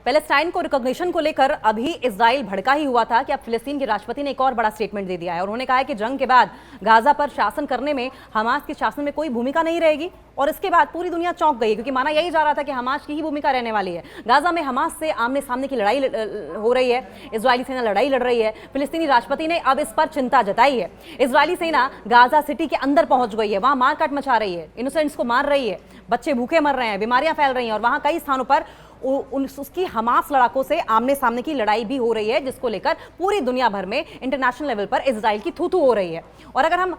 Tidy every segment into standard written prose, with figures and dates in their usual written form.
Palestine को recognition को लेकर अभी इजराइल भड़का ही हुआ था कि अब फिलिस्तीन के राष्ट्रपति ने एक और बड़ा स्टेटमेंट दे दिया है और उन्होंने कहा है कि जंग के बाद गाजा पर शासन करने में हमास के शासन में कोई भूमिका नहीं रहेगी। और इसके बाद पूरी दुनिया चौंक गई क्योंकि माना यही जा रहा था कि हमास की ही भूमिका रहने वाली है। गाजा में हमास से आमने सामने की लड़ाई हो रही है, इजरायली सेना लड़ाई लड़ रही है। फिलिस्तीनी राष्ट्रपति ने अब इस पर चिंता जताई है। इजरायली सेना गाजा सिटी के अंदर पहुंच गई है, वहां मारकाट मचा रही है, इनोसेंट्स को मार रही है, बच्चे भूखे मर रहे हैं, बीमारियां फैल रही हैं और वहां कई स्थानों पर उसकी हमास लड़ाकों से आमने सामने की लड़ाई भी हो रही है, जिसको लेकर पूरी दुनिया भर में इंटरनेशनल लेवल पर इजराइल की थू-थू हो रही है। और अगर हम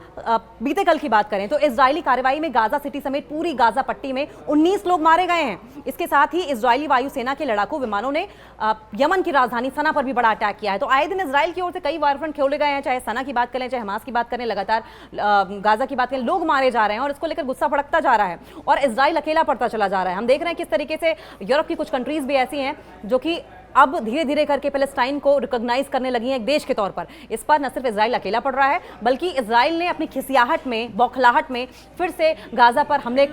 बीते कल की बात करें तो इजरायली कार्रवाई में गाजा सिटी समेत पूरी गाजा पट्टी में 19 लोग मारे गए हैं। इसके साथ ही इजरायली वायुसेना के लड़ाकू विमानों ने यमन की राजधानी सना पर भी बड़ा अटैक किया है। तो आए दिन इजराइल की ओर से कई वारफ्रंट खोले गए हैं, चाहे सना की बात करें, चाहे हमास की बात करें, लगातार गाजा की बात करें, लोग मारे जा रहे हैं और इसको लेकर गुस्सा भड़कता जा रहा है और इजराइल अकेला पड़ता चला जा रहा है। हम देख रहे हैं किस तरीके से यूरोप की कुछ कंट्रीज भी ऐसी हैं जो कि अब धीरे धीरे करके पैलेस्टाइन को रिकॉग्नाइज करने लगी है एक देश के तौर पर। इस पर न सिर्फ इजराइल अकेला पड़ रहा है बल्कि इजराइल ने अपनी खिसियाहट में, बौखलाहट में फिर से गाजा पर हमले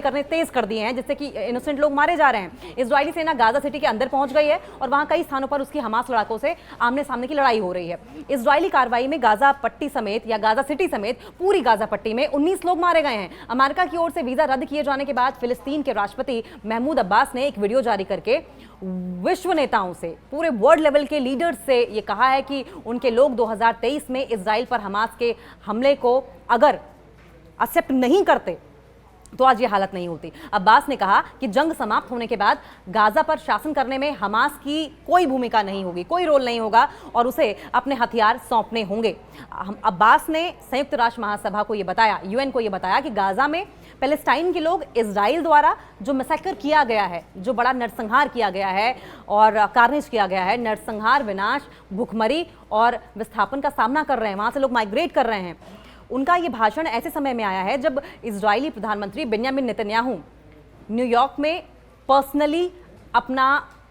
करने तेज कर दिए हैं, जिससे कि इनोसेंट लोग मारे जा रहे हैं। इजरायली सेना गाजा सिटी के अंदर पहुंच गई है और वहां कई स्थानों पर उसकी हमास लड़ाकों से आमने सामने की लड़ाई हो रही है। इजरायली कार्रवाई में गाजा पट्टी समेत या गाजा सिटी समेत पूरी गाजा पट्टी में 19 लोग मारे गए हैं। अमेरिका की ओर से वीजा रद्द किए जाने के बाद फिलिस्तीन के राष्ट्रपति महमूद अब्बास ने एक वीडियो जारी करके विश्व नेताओं से, पूरे वर्ल्ड लेवल के लीडर्स से ये कहा है कि उनके लोग 2023 में इजराइल पर हमास के हमले को अगर एक्सेप्ट नहीं करते तो आज ये हालत नहीं होती। अब्बास ने कहा कि जंग समाप्त होने के बाद गाजा पर शासन करने में हमास की कोई भूमिका नहीं होगी, कोई रोल नहीं होगा और उसे अपने हथियार सौंपने होंगे। अब्बास ने संयुक्त राष्ट्र महासभा को ये बताया, यूएन को ये बताया कि गाजा में पैलेस्टाइन के लोग इजराइल द्वारा जो मैसेकर किया गया है, जो बड़ा नरसंहार किया गया है और कार्नेज किया गया है, नरसंहार, विनाश, भूखमरी और विस्थापन का सामना कर रहे हैं, वहां से लोग माइग्रेट कर रहे हैं। उनका ये भाषण ऐसे समय में आया है जब इजरायली प्रधानमंत्री बेंजामिन नेतन्याहू न्यूयॉर्क में पर्सनली अपना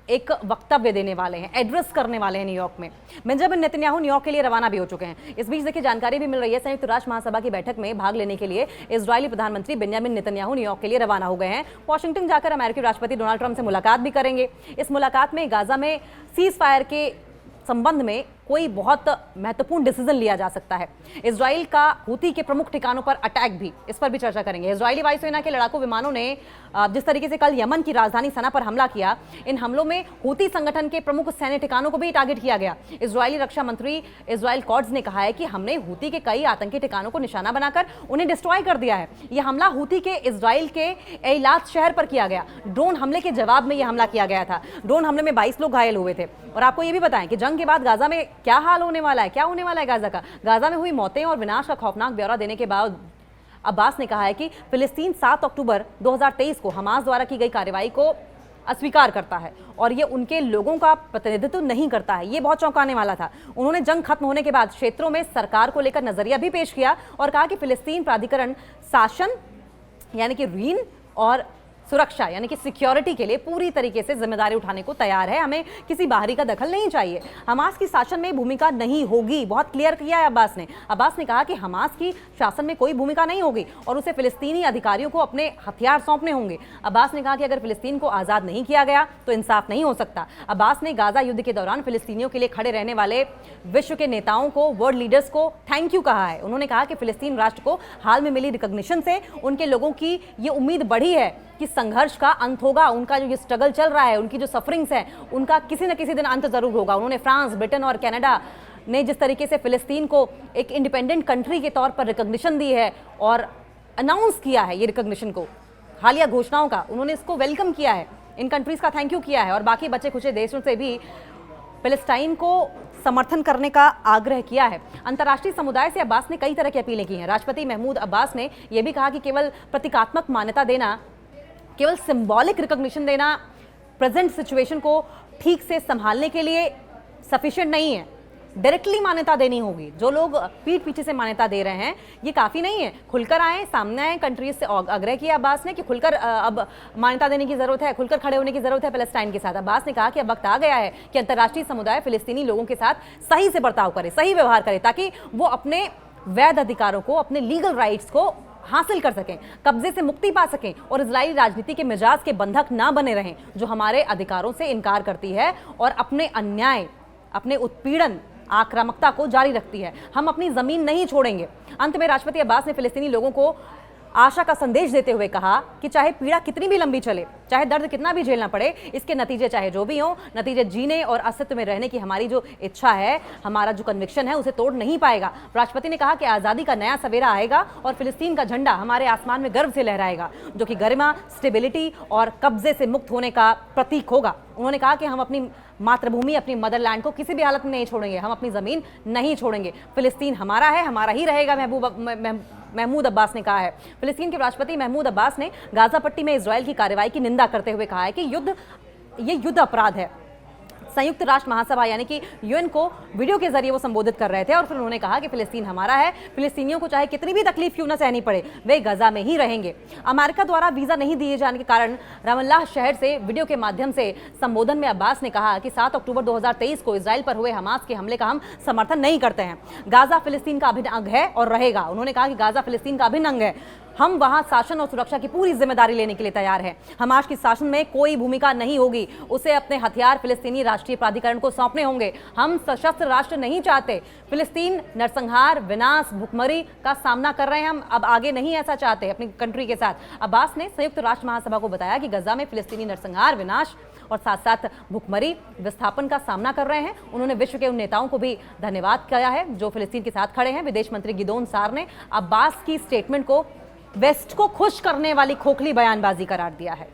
एक वक्तव्य देने वाले हैं, एड्रेस करने वाले हैं न्यूयॉर्क में। बेंजामिन नेतन्याहू न्यूयॉर्क के लिए रवाना भी हो चुके हैं। इस बीच देखिए जानकारी भी मिल रही है, संयुक्त राष्ट्र महासभा की बैठक में भाग लेने के लिए इजरायली प्रधानमंत्री बेंजामिन नेतन्याहू न्यूयॉर्क के लिए रवाना हो गए हैं। वॉशिंगटन जाकर अमेरिकी राष्ट्रपति डोनाल्ड ट्रंप से मुलाकात भी करेंगे। इस मुलाकात में गाजा में सीज फायर के संबंध में कोई बहुत महत्वपूर्ण डिसीजन लिया जा सकता है। इजराइल का हूती के प्रमुख ठिकानों पर अटैक भी, इस पर भी चर्चा करेंगे। इजरायली वायुसेना के लड़ाकू विमानों ने जिस तरीके से कल यमन की राजधानी सना पर हमला किया, इन हमलों में हूती संगठन के प्रमुख सैन्य ठिकानों को भी टारगेट किया गया। इजरायली रक्षा मंत्री इजराइल कॉट्स ने कहा है कि हमने हूती के कई आतंकी ठिकानों को निशाना बनाकर उन्हें डिस्ट्रॉय कर दिया है। यह हमला हूती के इजराइल के एलात शहर पर किया गया। ड्रोन हमले के जवाब में यह हमला किया गया था। ड्रोन हमले में 22 लोग घायल हुए थे। और आपको यह भी बताएं कि जंग के बाद गाजा में क्या हाल होने वाला है, क्या होने वाला है गाजा का। गाजा में हुई मौतें और विनाश का खौफनाक ब्यौरा देने के बाद अब्बास ने कहा है कि फिलिस्तीन 7 अक्टूबर 2023 को हमास द्वारा की गई कार्रवाई को अस्वीकार करता है और ये उनके लोगों का प्रतिनिधित्व नहीं करता है। ये बहुत चौंकाने वाला था। उन्होंने जंग खत्म होने के बाद क्षेत्रों में सरकार को लेकर नजरिया भी पेश किया और कहा कि फिलिस्तीन प्राधिकरण शासन यानी कि रीन और सुरक्षा यानी कि सिक्योरिटी के लिए पूरी तरीके से जिम्मेदारी उठाने को तैयार है। हमें किसी बाहरी का दखल नहीं चाहिए। हमास की शासन में भूमिका नहीं होगी, बहुत क्लियर किया है अब्बास ने। अब्बास ने कहा कि हमास की शासन में कोई भूमिका नहीं होगी और उसे फिलिस्तीनी अधिकारियों को अपने हथियार सौंपने होंगे। अब्बास ने कहा कि अगर फिलिस्तीन को आज़ाद नहीं किया गया तो इंसाफ नहीं हो सकता। अब्बास ने गाजा युद्ध के दौरान फिलिस्तीनियों के लिए खड़े रहने वाले विश्व के नेताओं को, वर्ल्ड लीडर्स को थैंक यू कहा है। उन्होंने कहा कि फिलिस्तीन राष्ट्र को हाल में मिली रिकॉग्निशन से उनके लोगों की ये उम्मीद बढ़ी है कि संघर्ष का अंत होगा। उनका जो ये स्ट्रगल चल रहा है, उनकी जो सफरिंग्स है, उनका किसी न किसी दिन अंत जरूर होगा। उन्होंने फ्रांस, ब्रिटेन और कनाडा ने जिस तरीके से फिलिस्तीन को एक इंडिपेंडेंट कंट्री के तौर पर रिकॉग्निशन दी है और अनाउंस किया है ये रिकॉग्निशन को, हालिया घोषणाओं का, उन्होंने इसको वेलकम किया है, इन कंट्रीज का थैंक यू किया है और बाकी बचे खुचे देशों से भी पैलेस्टाइन को समर्थन करने का आग्रह किया है। अंतर्राष्ट्रीय समुदाय से अब्बास ने कई तरह की अपीलें की हैं। राष्ट्रपति महमूद अब्बास ने यह भी कहा कि केवल प्रतीकात्मक मान्यता देना, केवल सिंबॉलिक रिकॉग्निशन देना प्रेजेंट सिचुएशन को ठीक से संभालने के लिए सफिशिएंट नहीं है। डायरेक्टली मान्यता देनी होगी। जो लोग पीठ पीछे से मान्यता दे रहे हैं ये काफ़ी नहीं है। खुलकर आए, सामने आए, कंट्रीज से आग्रह किया अब्बास ने कि खुलकर अब मान्यता देने की ज़रूरत है, खुलकर खड़े होने की ज़रूरत है पैलेस्टाइन के साथ। अब्बास ने कहा कि अब वक्त आ गया है कि अंतर्राष्ट्रीय समुदाय फिलिस्तीनी लोगों के साथ सही से बर्ताव करे, सही व्यवहार करे, ताकि वो अपने वैध अधिकारों को, अपने लीगल राइट्स को हासिल कर सकें, कब्जे से मुक्ति पा सकें और इजरायली राजनीति के मिजाज के बंधक ना बने रहें, जो हमारे अधिकारों से इनकार करती है और अपने अन्याय, अपने उत्पीड़न, आक्रामकता को जारी रखती है। हम अपनी जमीन नहीं छोड़ेंगे। अंत में राष्ट्रपति अब्बास ने फिलिस्तीनी लोगों को आशा का संदेश देते हुए कहा कि चाहे पीड़ा कितनी भी लंबी चले, चाहे दर्द कितना भी झेलना पड़े, इसके नतीजे चाहे जो भी हों, नतीजे जीने और अस्तित्व में रहने की हमारी जो इच्छा है, हमारा जो कन्विक्शन है, उसे तोड़ नहीं पाएगा। राष्ट्रपति ने कहा कि आज़ादी का नया सवेरा आएगा और फिलिस्तीन का झंडा हमारे आसमान में गर्व से लहराएगा, जो कि गरिमा, स्टेबिलिटी और कब्जे से मुक्त होने का प्रतीक होगा। उन्होंने कहा कि हम अपनी मातृभूमि, अपनी मदरलैंड को किसी भी हालत में नहीं छोड़ेंगे, हम अपनी ज़मीन नहीं छोड़ेंगे। फिलिस्तीन हमारा है, हमारा ही रहेगा, महमूद अब्बास ने कहा है। फिलिस्तीन के राष्ट्रपति महमूद अब्बास ने गाजा पट्टी में इजरायल की कार्रवाई की निंदा करते हुए कहा है कि ये युद्ध अपराध है। संयुक्त राष्ट्र महासभा यानी कि यूएन को वीडियो के जरिए वो संबोधित कर रहे थे और फिर उन्होंने कहा कि फिलिस्तीन हमारा है, फिलिस्तीनियों को चाहे कितनी भी तकलीफ क्यों ना सहनी पड़े, वे गजा में ही रहेंगे। अमेरिका द्वारा वीजा नहीं दिए जाने के कारण रमल्लाह शहर से वीडियो के माध्यम से संबोधन में अब्बास ने कहा कि 7 अक्टूबर 2023 को इजरायल पर हुए हमास के हमले का हम समर्थन नहीं करते हैं। गाजा फिलिस्तीन का अभिन्न अंग है और रहेगा। उन्होंने कहा कि गाजा फिलिस्तीन का अभिन्न अंग है। हम वहां शासन और सुरक्षा की पूरी जिम्मेदारी लेने के लिए तैयार हैं। हमास की शासन में कोई भूमिका नहीं होगी, उसे अपने हथियार फिलिस्तीनी राष्ट्रीय प्राधिकरण को सौंपने होंगे। हम सशस्त्र राष्ट्र नहीं चाहते। फिलिस्तीन नरसंहार, विनाश, भुखमरी का सामना कर रहे हैं, हम अब आगे नहीं ऐसा चाहते अपनी कंट्री के साथ। अब्बास ने संयुक्त राष्ट्र महासभा को बताया कि गजा में फिलिस्तीनी नरसंहार, विनाश और साथ साथ भुखमरी, विस्थापन का सामना कर रहे हैं। उन्होंने विश्व के उन नेताओं को भी धन्यवाद किया है जो फिलिस्तीन के साथ खड़े हैं। विदेश मंत्री गिदोन सार ने अब्बास की स्टेटमेंट को वेस्ट को खुश करने वाली खोखली बयानबाजी करार दिया है।